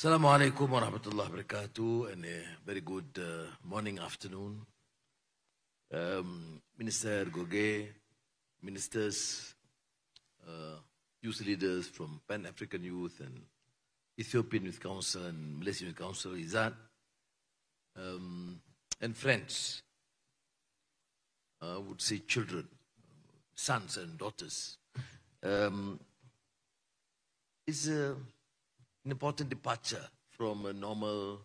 Assalamu alaikum wa rahmatullahi wa barakatuh, and a very good morning, afternoon. Minister Goge, ministers, youth leaders from Pan-African Youth and Ethiopian Youth Council and Malaysian Youth Council, Izzat, and friends, I would say children, sons and daughters. It's an important departure from a normal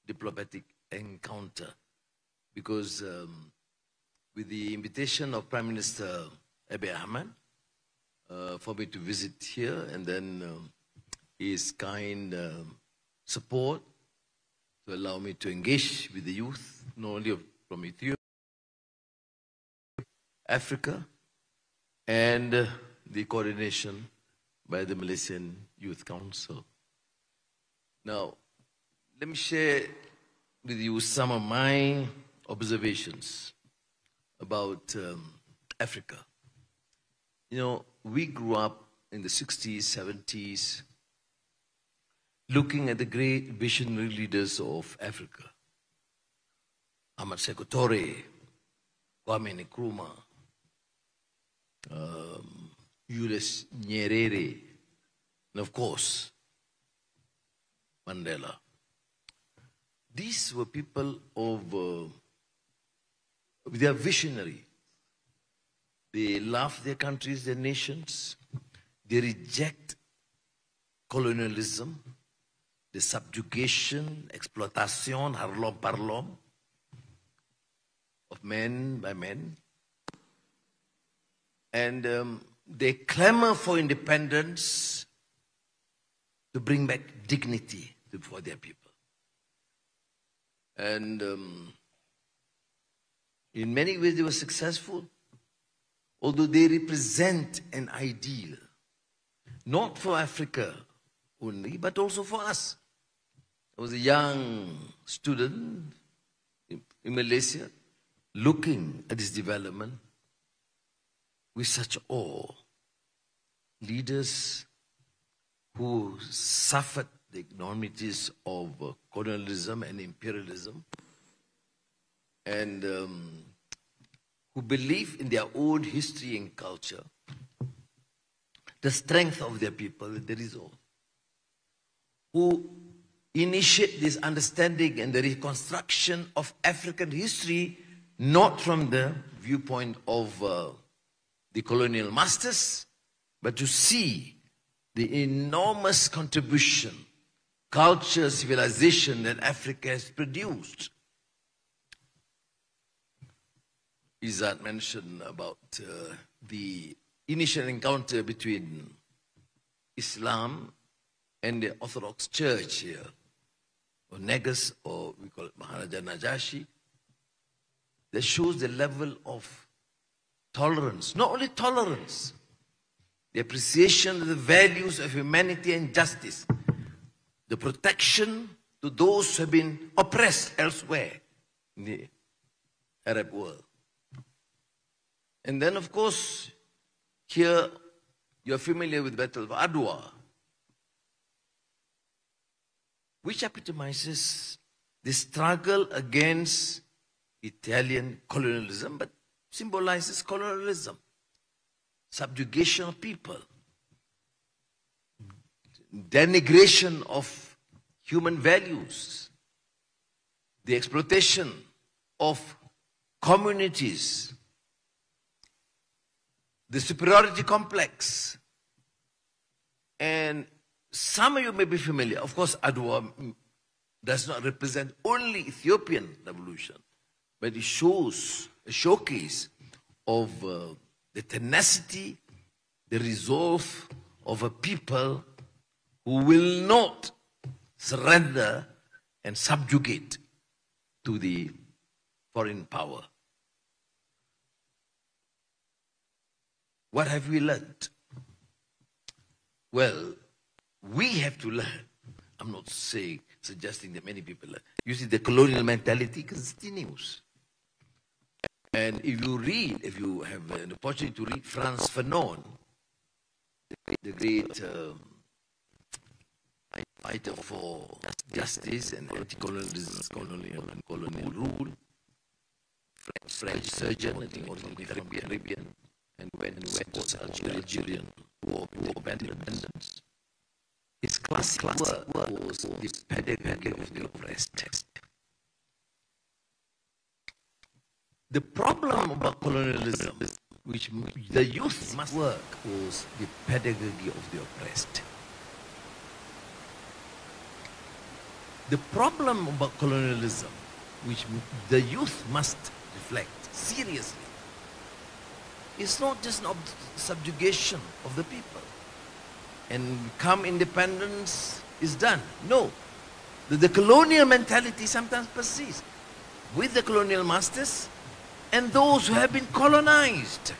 diplomatic encounter, because with the invitation of Prime Minister Abiy Ahmed for me to visit here, and then his kind support to allow me to engage with the youth, not only from Ethiopia, Africa, and the coordination by the Malaysian Youth Council. Now, let me share with you some of my observations about Africa. You know, we grew up in the 60s, 70s, looking at the great visionary leaders of Africa. Ahmad Sekou Toure, Kwame Nkrumah, Julius Nyerere, and of course, Mandela. These were people of, they are visionary. They love their countries, their nations. They reject colonialism, the subjugation, exploitation, harlom parlom of men by men. And they clamor for independence to bring back dignity for their people. And in many ways they were successful, although they represent an ideal, not for Africa only, but also for us. I was a young student in Malaysia, looking at this development with such awe. Leaders who suffered the enormities of colonialism and imperialism, and who believe in their own history and culture, the strength of their people, the resolve, who initiate this understanding and the reconstruction of African history, not from the viewpoint of the colonial masters, but to see the enormous contribution, culture, civilization that Africa has produced. Izzat mentioned about the initial encounter between Islam and the Orthodox Church here, or Negus, or we call it Maharaja Najashi, that shows the level of tolerance, not only tolerance, the appreciation of the values of humanity and justice, the protection to those who have been oppressed elsewhere in the Arab world. And then, of course, here you're familiar with the Battle of Adwa, which epitomizes the struggle against Italian colonialism, but symbolizes colonialism, subjugation of people, denigration of human values, the exploitation of communities, the superiority complex. And some of you may be familiar. Of course, Adwa does not represent only Ethiopian revolution, but it shows a showcase of the tenacity, the resolve of a people who will not surrender and subjugate to the foreign power. What have we learned? Well, we have to learn. I'm not suggesting that many people learn. You see, the colonial mentality continues. And if you have an opportunity to read Frantz Fanon, the great fighter for justice and anti-colonialism, colonial rule, French surgeon, I think also Caribbean, and went to Algerian War of Independence. His classic work was The Pedagogy of the Oppressed. The problem about colonialism, which the youth must work, was the pedagogy of the oppressed. The problem about colonialism, which the youth must reflect seriously, is not just an subjugation of the people and come independence is done. No. The colonial mentality sometimes persists with the colonial masters and those who have been colonized.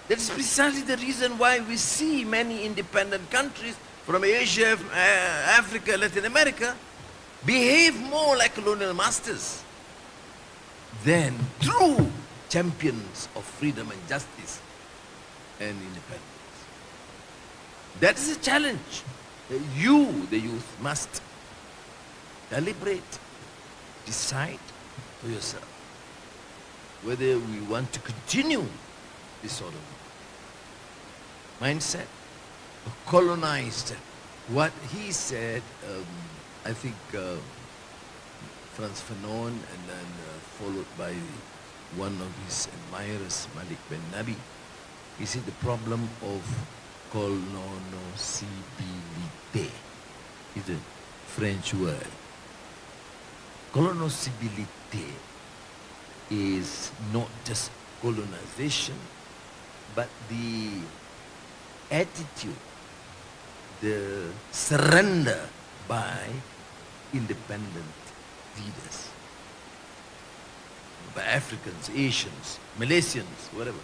That is precisely the reason why we see many independent countries from Asia, Africa, Latin America behave more like colonial masters than true champions of freedom and justice and independence. That is a challenge. You, the youth, must deliberate, decide for yourself whether we want to continue this sort of mindset, colonized. What he said, I think Frantz Fanon, and then followed by one of his admirers, Malik Ben Nabi, he said the problem of colonoscibilité is a French word. Colonoscibilité is not just colonization, but the attitude, the surrender by independent leaders, by Africans, Asians, Malaysians, whatever,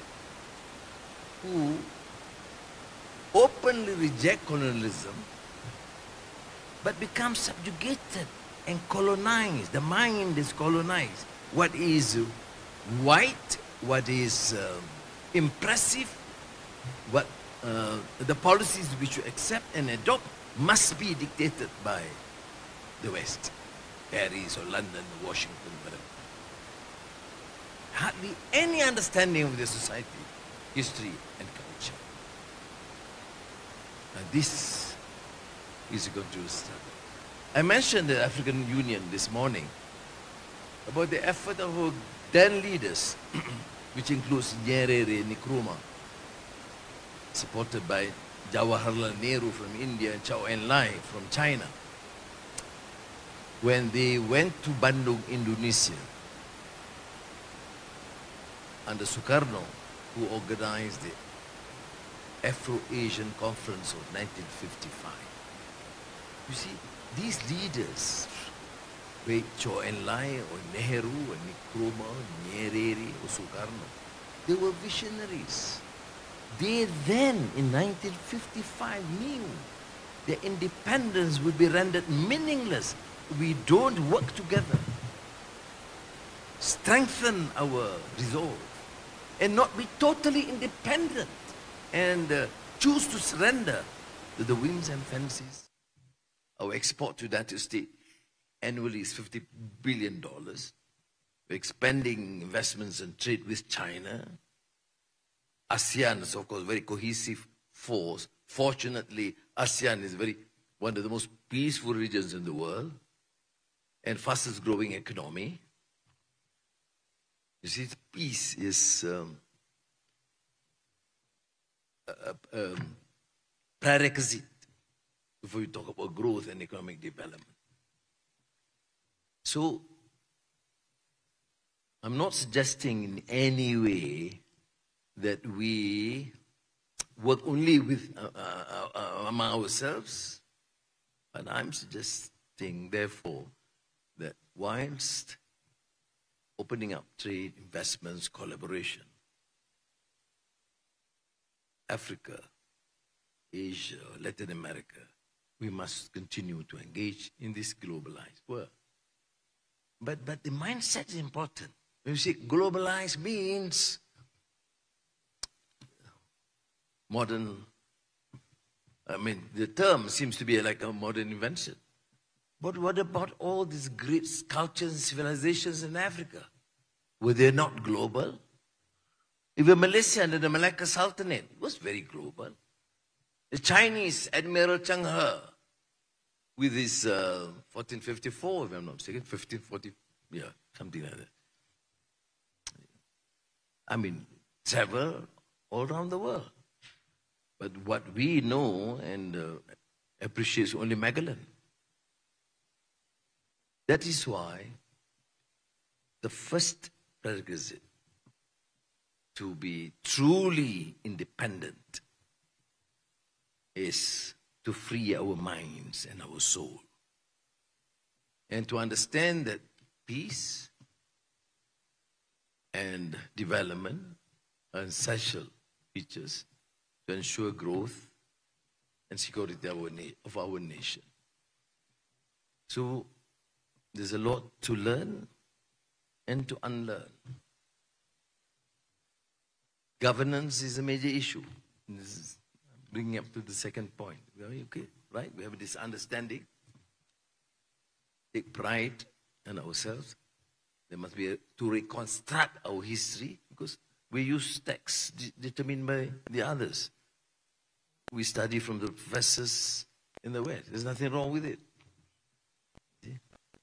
who openly reject colonialism but become subjugated and colonized. The mind is colonized. What is white, what is impressive, what the policies which you accept and adopt must be dictated by the West, Paris or London, Washington, whatever. Hardly any understanding of the society, history and culture. And this is going to struggle. I mentioned the African Union this morning about the effort of our then leaders, which includes Nyerere Nkrumah, supported by Jawaharlal Nehru from India and Zhou Enlai from China. When they went to Bandung, Indonesia, under Sukarno, who organized the Afro-Asian Conference of 1955. You see, these leaders, be Zhou Enlai or Nehru or Nkrumah, Nyerere or Sukarno, they were visionaries. They then, in 1955, knew their independence would be rendered meaningless if we don't work together, strengthen our resolve, and not be totally independent and choose to surrender to the whims and fancies. Our export to the United States annually is $50 billion. We're expanding investments and trade with China. ASEAN is, of course, a very cohesive force. Fortunately, ASEAN is one of the most peaceful regions in the world and fastest growing economy. You see, peace is prerequisite before you talk about growth and economic development. So, I'm not suggesting in any way that we work only with among ourselves, but I'm suggesting, therefore, that whilst opening up trade, investments, collaboration, Africa, Asia, Latin America, we must continue to engage in this globalized world. But the mindset is important. When you say globalized means modern I mean, the term seems to be like a modern invention. But what about all these great cultures and civilizations in Africa? Were they not global? Even Malaysia under the Malacca Sultanate was very global. The Chinese Admiral Zheng He, with his 1454, if I'm not mistaken, 1540, yeah, something like that. I mean, travel all around the world. But what we know and appreciate is only Magellan. That is why the first prerequisite to be truly independent is to free our minds and our soul. And to understand that peace and development are essential features to ensure growth and security of our nation. So there's a lot to learn and to unlearn. Governance is a major issue. This is bringing up to the second point. Okay, right? We have this understanding. Take pride in ourselves. There must be to reconstruct our history, because we use texts determined by the others. We study from the professors in the West. There's nothing wrong with it.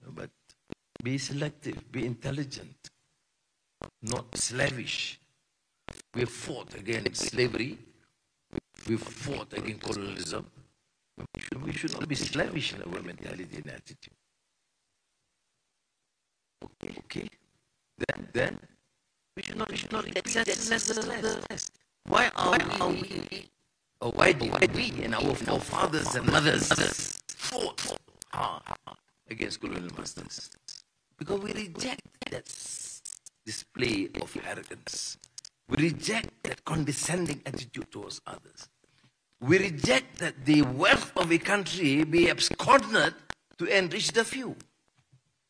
But be selective, be intelligent, not slavish. We have fought against slavery. We fought against colonialism. We should not be slavish in our mentality and attitude. Okay. Then we should not accept less than less. Why are we, or why did we and our forefathers and mothers fought hard against colonial masters? Because we reject that display of arrogance. We reject that condescending attitude towards others. We reject that the wealth of a country be absconded to enrich the few.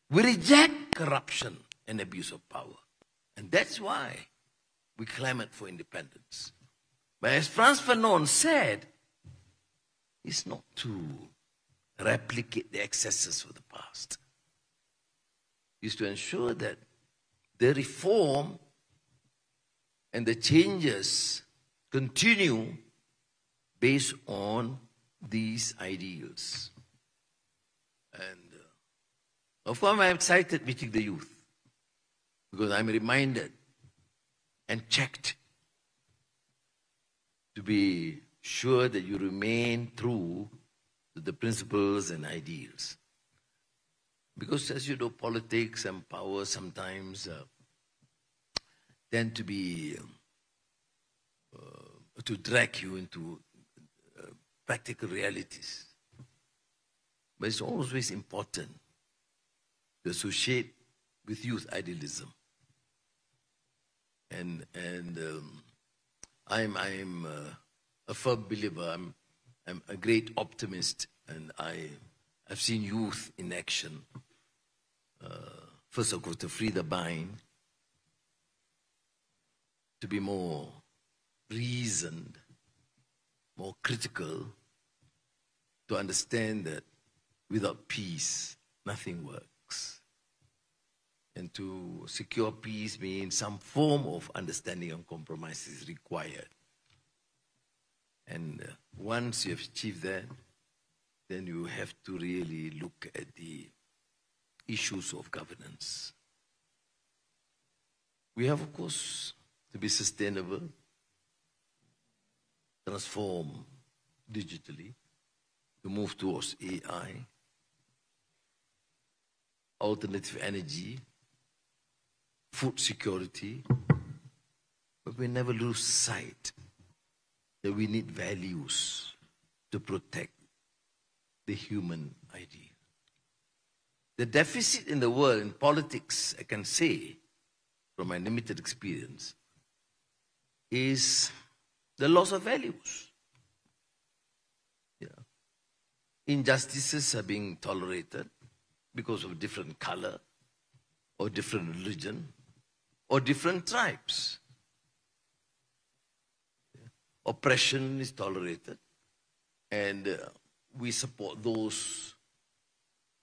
We reject corruption and abuse of power. And that's why we clamored for independence. But as Frantz Fanon said, it's not to replicate the excesses of the past. It's to ensure that the reform and the changes continue based on these ideals. And of course, I'm excited meeting the youth, because I'm reminded and checked to be sure that you remain true to the principles and ideals. Because as you know, politics and power sometimes tend to be, to drag you into practical realities. But it's always important to associate with youth idealism. And I'm a firm believer. I'm a great optimist, and I've seen youth in action. First of all, to free the mind, to be more reasoned, more critical, to understand that without peace, nothing works. And to secure peace means some form of understanding and compromise is required. And once you have achieved that, then you have to really look at the issues of governance. We have, of course, to be sustainable, transform digitally, to move towards AI, alternative energy, food security, but we never lose sight that we need values to protect the human ideal. The deficit in the world in politics, I can say, from my limited experience, is the loss of values. Yeah. Injustices are being tolerated because of different color, or different religion, or different tribes. Yeah. Oppression is tolerated And we support those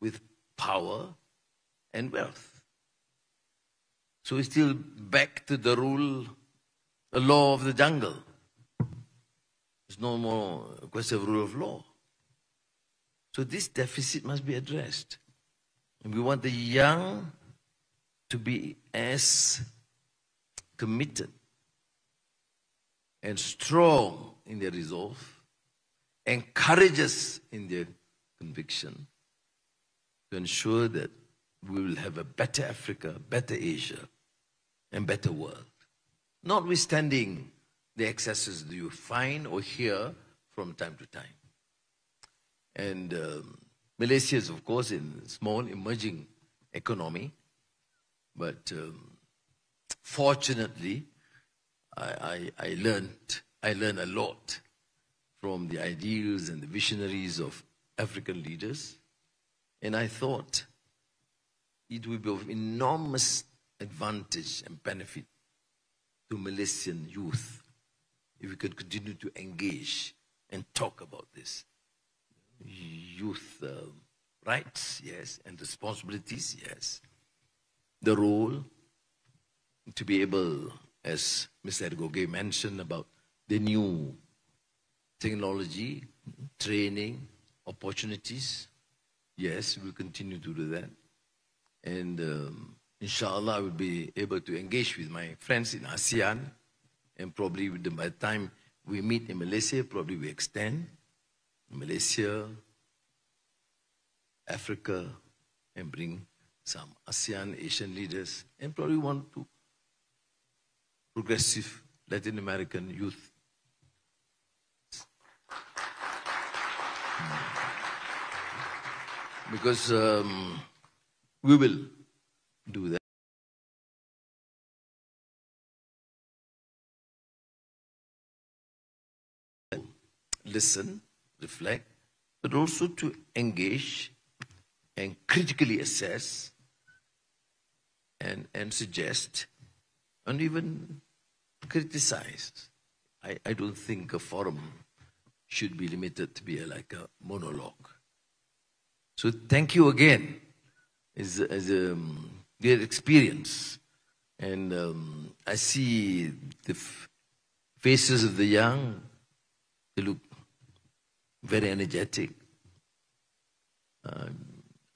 with power and wealth. So we're still back to the law of the jungle. There's no more question of rule of law. So this deficit must be addressed. And we want the young to be as committed and strong in their resolve, and courageous in their conviction, to ensure that we will have a better Africa, better Asia, and better world. Notwithstanding the excesses that you find or hear from time to time. And Malaysia is, of course, a small, emerging economy, but fortunately, I learned a lot from the ideals and the visionaries of African leaders, and I thought it would be of enormous advantage and benefit to Malaysian youth if we could continue to engage and talk about this. Youth rights, yes, and responsibilities, yes. The role to be able, as Mr. Ergoge mentioned about the new technology, training, opportunities, yes, we'll continue to do that. And inshallah, I will be able to engage with my friends in ASEAN, and probably by the time we meet in Malaysia, probably we extend Malaysia, Africa, and bring some ASEAN, Asian leaders, and probably want to progressive Latin American youth. Because we will do that. Listen, reflect, but also to engage and critically assess and suggest and even criticize. I don't think a forum should be limited to be like a monologue. So thank you again. It's a great experience. And I see the faces of the young. They look very energetic.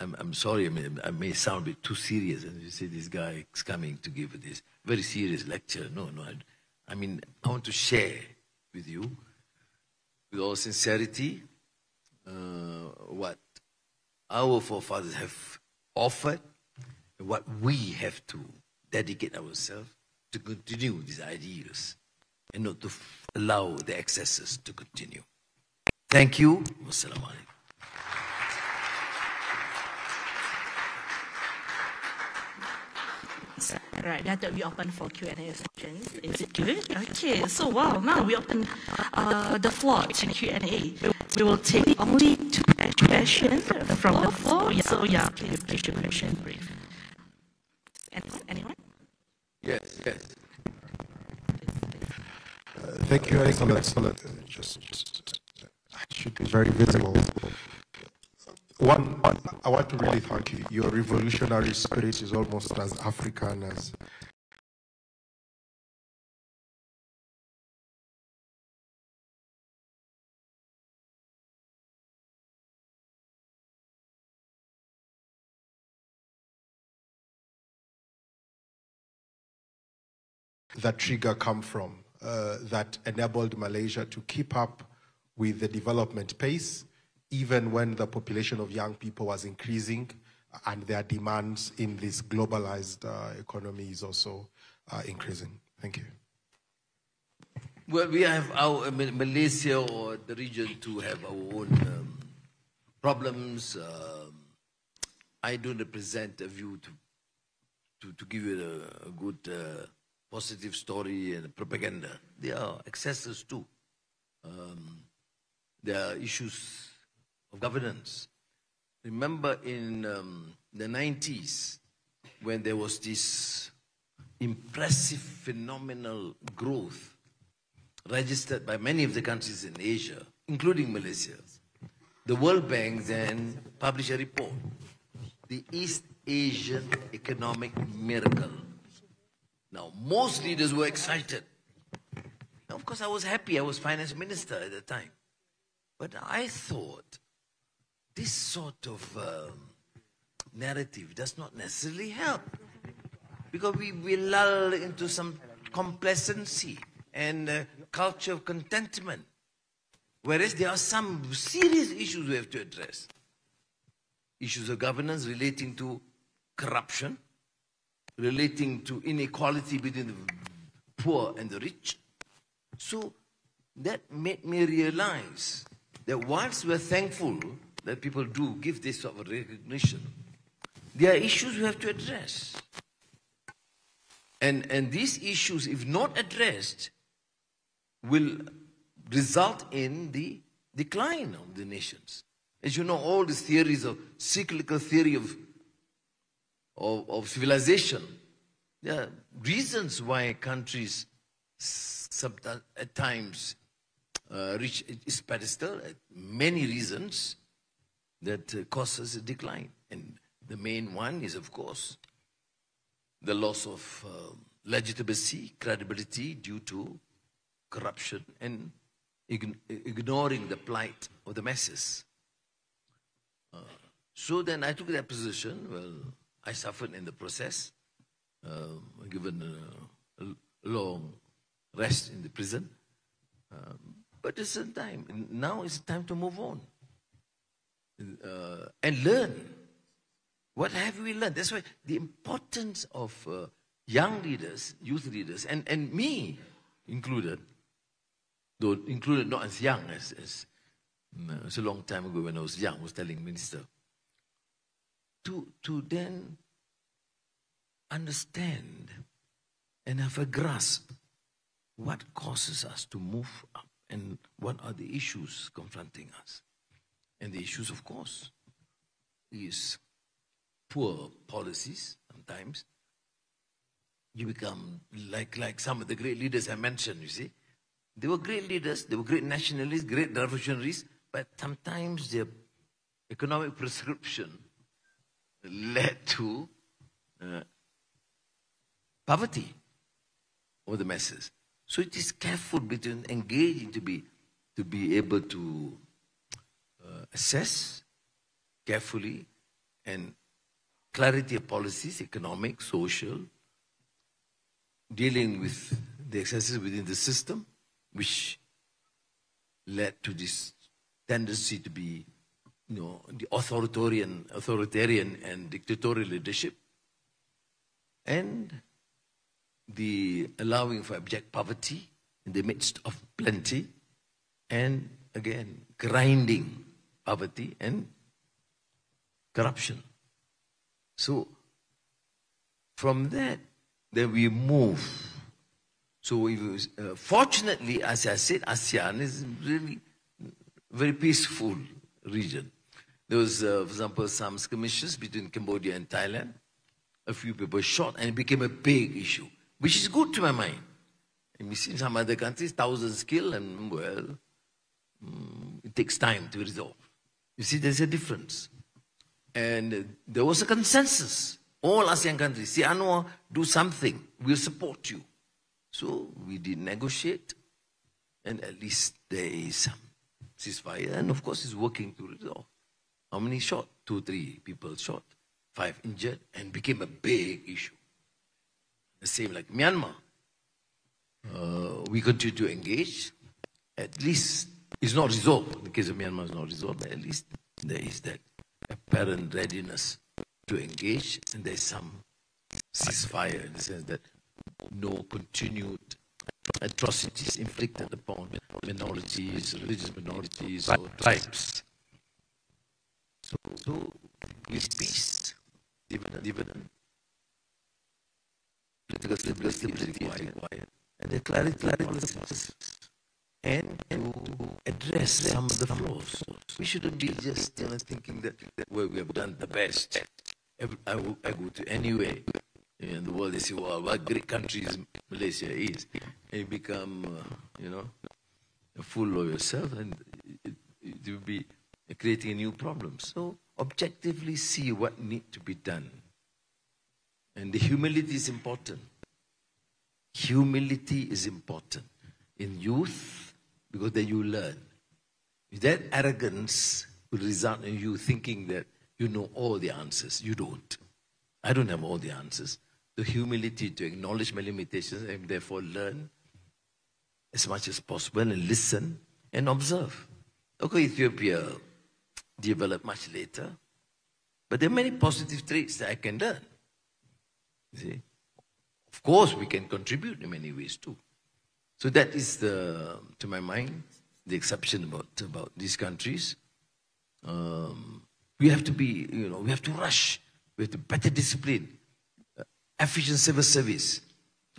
I'm sorry, I may sound a bit too serious. And you say this guy is coming to give this very serious lecture. No, I mean, I want to share with you, with all sincerity, what our forefathers have offered, and what we have to dedicate ourselves to continue these ideals, and not to allow the excesses to continue. Thank you. Wassalamu alaikum. Right, Datuk, we open for Q&A sessions. Is it good? Okay, so wow, now we open the floor to Q&A. We will take only 2 questions from the floor. So yeah, please your question brief. Anyone? Yes. Thank you, excellent. Just should be very visible. One, I want to really thank you. Your revolutionary spirit is almost as African as that trigger come from, that enabled Malaysia to keep up with the development pace, even when the population of young people was increasing and their demands in this globalized economy is also increasing. Thank you. Well, we have our Malaysia or the region to have our own problems. I don't represent a view to give you a good positive story and propaganda. There are excesses too. There are issues of governance. Remember in the 90s, when there was this impressive, phenomenal growth registered by many of the countries in Asia, including Malaysia. The World Bank then published a report, the East Asian Economic Miracle. Now, most leaders were excited. Now, of course, I was happy. I was finance minister at the time. But I thought this sort of narrative does not necessarily help, because we lull into some complacency and culture of contentment, whereas there are some serious issues we have to address. Issues of governance relating to corruption, relating to inequality between the poor and the rich. So that made me realize that whilst we're thankful that people do give this sort of recognition, there are issues we have to address. And these issues, if not addressed, will result in the decline of the nations. As you know, all these theories of cyclical theory of civilization, there are reasons why countries at times reach its pedestal, many reasons that causes a decline. And the main one is, of course, the loss of legitimacy, credibility due to corruption and ignoring the plight of the masses. So then I took that position. Well, I suffered in the process, given a long rest in the prison. But it's a time. Now it's time to move on and learn. What have we learned? That's why the importance of young leaders, youth leaders, and me included, though included not as young as it's a long time ago when I was young, I was telling minister, to then understand and have a grasp what causes us to move up and what are the issues confronting us. And the issues, of course, is poor policies. Sometimes you become like some of the great leaders I mentioned, you see. They were great leaders, they were great nationalists, great revolutionaries, but sometimes their economic prescription led to poverty of the masses. So it is careful between engaging to be able to assess carefully and clarity of policies, economic, social, dealing with the excesses within the system, which led to this tendency to be, the authoritarian and dictatorial leadership, and the allowing for abject poverty in the midst of plenty, and again, grinding poverty and corruption. So, from that, then we move. So, fortunately, as I said, ASEAN is really a very peaceful region. There was, for example, some skirmishes between Cambodia and Thailand. A few people shot, and it became a big issue, which is good to my mind. And we see in some other countries, thousands killed, and well, it takes time to resolve. You see, there's a difference. And there was a consensus. All ASEAN countries, Seri Anwar, do something. We'll support you. So we did negotiate, and at least there is some ceasefire. And of course, it's working to resolve. How many shot? 2, 3 people shot, 5 injured, and became a big issue. The same like Myanmar. We continue to engage. At least it's not resolved. The case of Myanmar is not resolved, but at least there is that apparent readiness to engage, and there's some ceasefire in the sense that no continued atrocities inflicted upon minorities, religious minorities, or tribes. So is peace, dividend, political stability is required, and the clarity of policies, and to address some of the flaws. We shouldn't be just thinking that well, we have done the best. I go to anywhere in the world, they say, well, what great country Malaysia is. And you become, full of yourself, and will be creating a new problem. So objectively see what needs to be done. And the humility is important. Humility is important in youth, because then you learn. That arrogance will result in you thinking that you know all the answers. You don't. I don't have all the answers. The humility to acknowledge my limitations and therefore learn as much as possible and listen and observe. Okay, Ethiopia developed much later, but there are many positive traits that I can learn. You see? Of course, we can contribute in many ways too. So that is, to my mind, the exception about these countries. We have to be, we have to rush. We have to better discipline, efficient civil service,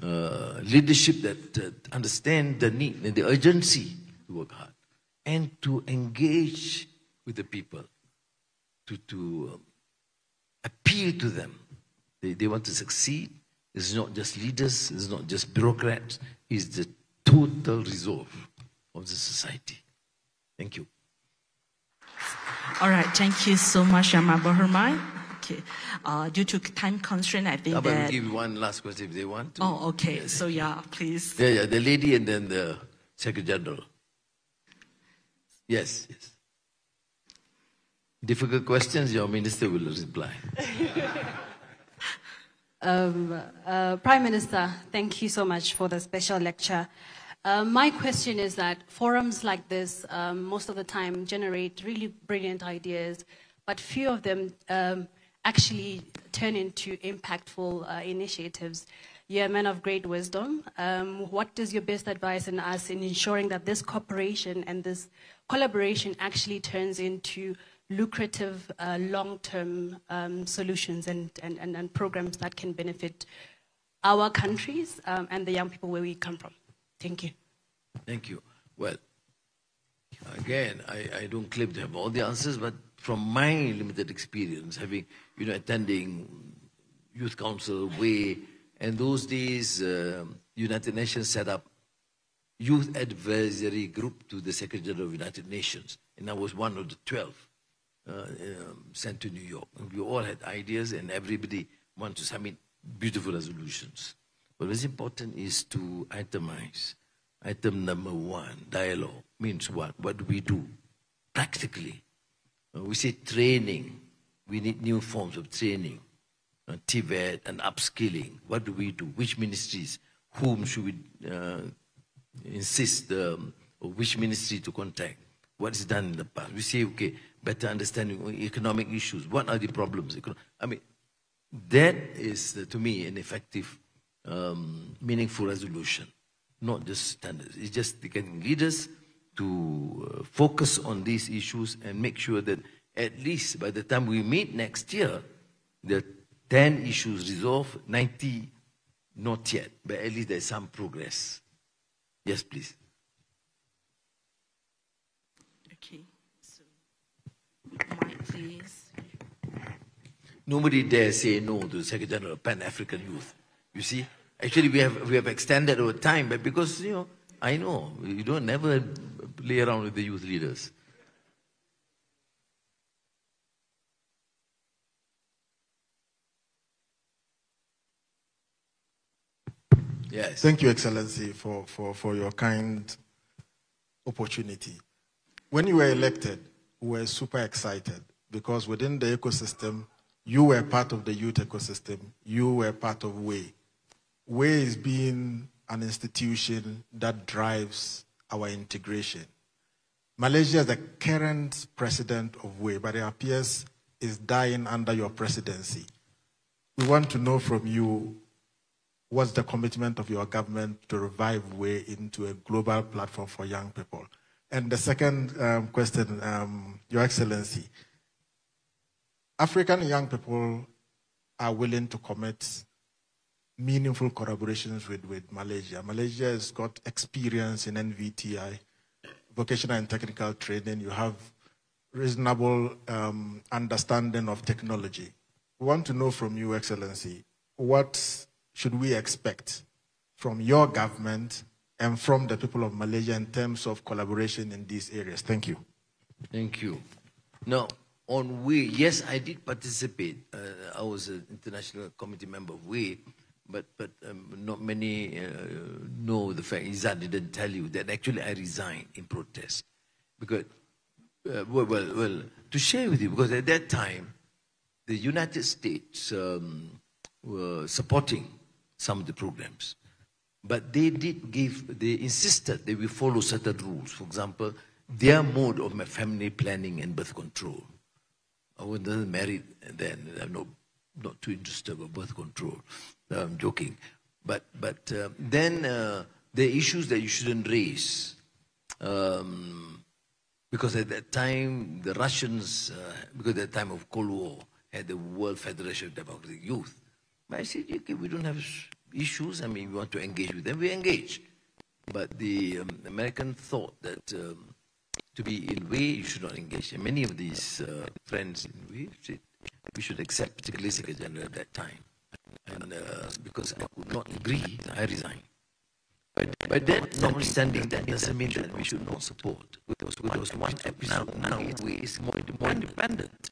leadership that understand the need and the urgency to work hard, and to engage with the people, to appeal to them. They want to succeed. It's not just leaders, it's not just bureaucrats, it's the total resolve of the society. Thank you. All right, thank you so much, Yama Bahurmai. Okay, due to time constraint, I think I that... will give one last question if they want to. Oh, okay, yes. So yeah, please. Yeah, the lady and then the Secretary General. Yes, yes. Difficult questions, your minister will reply. Prime Minister, thank you so much for the special lecture. My question is that forums like this, most of the time, generate really brilliant ideas, but few of them actually turn into impactful initiatives. You're a man of great wisdom. What is your best advice in us in ensuring that this cooperation and this collaboration actually turns into lucrative long-term solutions and programs that can benefit our countries and the young people where we come from? Thank you. Thank you. Well, again, I don't claim to have all the answers, but from my limited experience, having, attending Youth Council, WAY, and those days, United Nations set up Youth Advisory Group to the Secretary General of United Nations, and I was one of the 12 sent to New York. And we all had ideas, and everybody wanted to submit beautiful resolutions. But what's important is to itemize. Item number 1, dialogue, means what? What do we do? Practically. We say training. We need new forms of training. TVET and upskilling. What do we do? Which ministries? Whom should we insist, or which ministry to contact? What is done in the past? We say, okay, better understanding economic issues. What are the problems? I mean, that is, to me, an effective, meaningful resolution, not just standards. It's just getting leaders to focus on these issues and make sure that at least by the time we meet next year, the 10 issues resolved, 90 not yet, but at least there's some progress. Yes, please. Okay, so Mike, please. Nobody dare say no to the Secretary General of Pan-African Youth. You see, actually we have extended our time, but because I know you don't never play around with the youth leaders. Yes. Thank you, Excellency, for your kind opportunity. When you were elected, we were super excited because within the ecosystem, you were part of the youth ecosystem. You were part of WAY. WAY is being an institution that drives our integration. Malaysia is the current president of WAY, but it appears is dying under your presidency. We want to know from you, what's the commitment of your government to revive WAY into a global platform for young people? And the second question, Your Excellency, African young people are willing to commit meaningful collaborations with Malaysia. Malaysia has got experience in NVTI, vocational and technical training. You have reasonable understanding of technology. We want to know from you, Excellency, what should we expect from your government and from the people of Malaysia in terms of collaboration in these areas? Thank you. Thank you. Now, on WAY, yes, I did participate. I was an international committee member of WAY, but not many know the fact. Izzat didn't tell you that actually I resigned in protest. Because, well, to share with you, because at that time, the United States were supporting some of the programs. But they insisted that we follow certain rules. For example, their mode of family planning and birth control. I wasn't married then. I'm not too interested about birth control. I'm joking. But then there are issues that you shouldn't raise. Because at that time, the Russians, because at the time of Cold War, had the World Federation of Democratic Youth. But I said, okay, we don't have issues. I mean, we want to engage with them, we engage. But the American thought that to be in WAY, you should not engage. And many of these friends in WAY said, we should accept, particularly Secretary General at that time. And because I could not agree, I resigned. But that, notwithstanding, that doesn't mean that we should not support. Because one episode now WAY is more independent.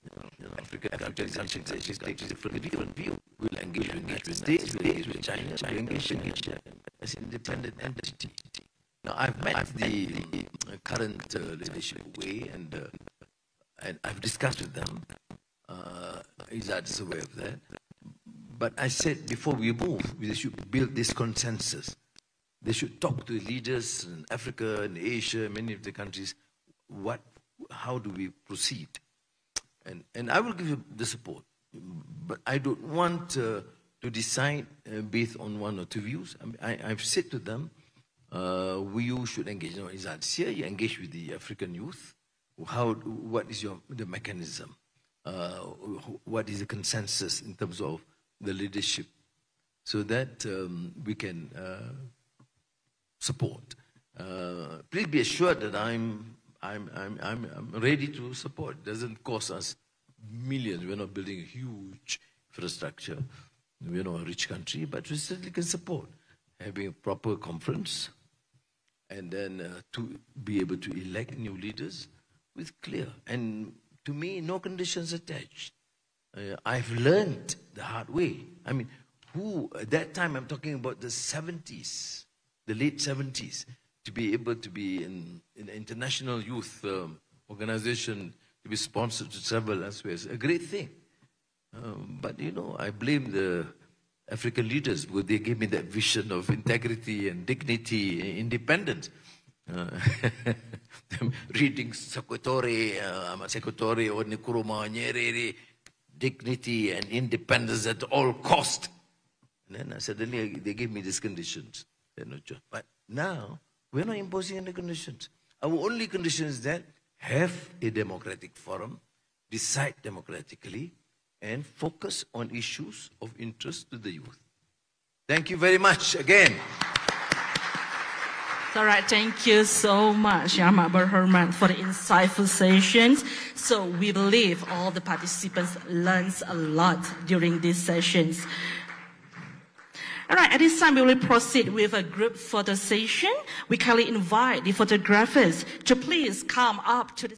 African countries actually take a different view. We'll engage with the United States, we'll engage with China, we'll engage as an independent entity. Now, I've met the current leadership of WAY, and I've discussed with them. Izzat is aware of that. But I said, before we move, we should build this consensus. They should talk to the leaders in Africa and Asia, many of the countries, how do we proceed? And I will give you the support. But I don't want to decide based on one or two views. I've said to them, you should engage. You know, Izzat, here you engage with the African youth. What is the mechanism? What is the consensus in terms of the leadership? So that we can support. Please be assured that I'm ready to support. It doesn't cost us millions. We're not building a huge infrastructure. We're not a rich country, but we certainly can support having a proper conference and then to be able to elect new leaders with clear. And to me, no conditions attached. I've learned the hard way. I mean, at that time, I'm talking about the 70s, the late 70s, to be able to be in an international youth organization, to be sponsored to travel elsewhere is a great thing. But, you know, I blame the African leaders because they gave me that vision of integrity and dignity and independence. Reading Sekutore, or Nkrumah Nyerere, dignity and independence at all cost. And then suddenly they gave me these conditions. But now, we're not imposing any conditions. Our only condition is that have a democratic forum, decide democratically, and focus on issues of interest to the youth. Thank you very much again. All right, thank you so much, Ahmad Berhormat, for the insightful sessions. So we believe all the participants learned a lot during these sessions. All right, at this time, we will proceed with a group photo session. We kindly invite the photographers to please come up to the